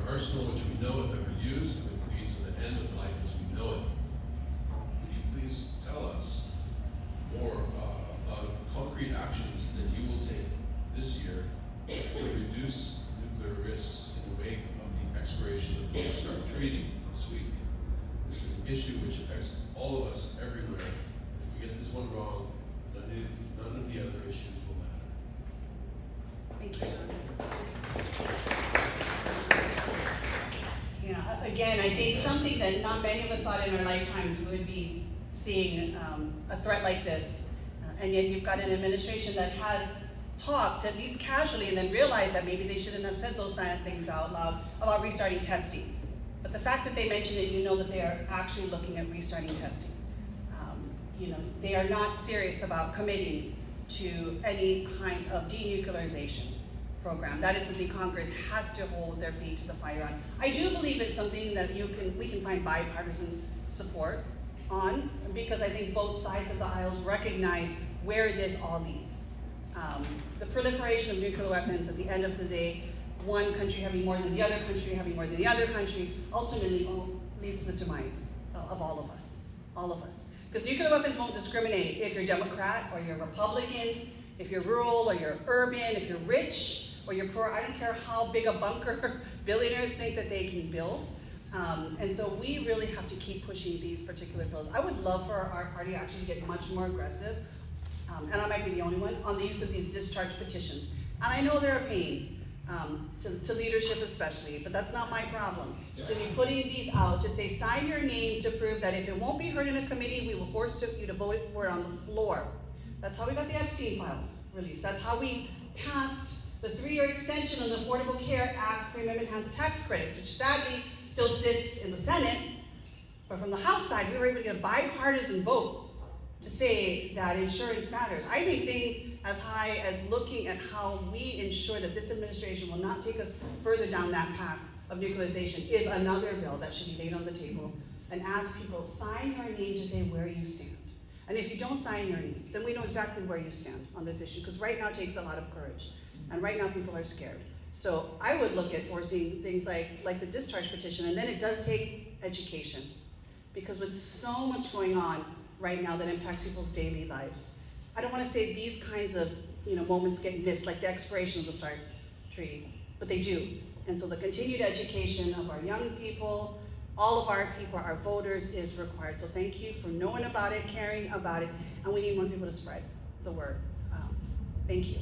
arsenal, which we know if ever used, would lead to the end of life as we know it. Could you please tell us more about concrete actions that you will take this year to reduce nuclear risks in the wake of the expiration of the Restart Treaty this week? This is an issue which affects all of us everywhere. If we get this one wrong, none of the other issues will matter. Thank you. Yeah, again, I think something that not many of us thought in our lifetimes would be seeing a threat like this. And yet you've got an administration that has talked, at least casually, and then realized that maybe they shouldn't have said those things out loud about restarting testing. But the fact that they mention it, you know that they are actually looking at restarting testing. They are not serious about committing to any kind of denuclearization program. That is something Congress has to hold their feet to the fire on. I do believe it's something that we can find bipartisan support on, because I think both sides of the aisles recognize where this all leads. The proliferation of nuclear weapons, at the end of the day, one country having more than the other country, having more than the other country, ultimately leads to the demise of all of us. Because nuclear weapons won't discriminate if you're Democrat or you're Republican, if you're rural or you're urban, if you're rich or you're poor. I don't care how big a bunker billionaires think that they can build. And so we really have to keep pushing these particular bills. I would love for our party actually to get much more aggressive, and I might be the only one, on the use of these discharge petitions. And I know they're a pain, to leadership especially, but that's not my problem. To be putting these out, to say sign your name to prove that if it won't be heard in a committee, we will force you to vote for it on the floor. That's how we got the Epstein files released. That's how we passed the 3-year extension on the Affordable Care Act Premium Enhanced Tax Credits, which sadly still sits in the Senate. But from the House side, we were able to get a bipartisan vote to say that insurance matters. I think things as high as looking at how we ensure that this administration will not take us further down that path of nuclearization is another bill that should be laid on the table, and ask people, sign your name to say where you stand. And if you don't sign your name, then we know exactly where you stand on this issue, because right now it takes a lot of courage. And right now people are scared. So I would look at forcing things like the discharge petition, and then it does take education. Because with so much going on right now that impacts people's daily lives, I don't want to say these kinds of moments get missed, like the expiration of the START treaty, but they do. And so the continued education of our young people, all of our people, our voters, is required. So thank you for knowing about it, caring about it, and we need more people to spread the word. Thank you.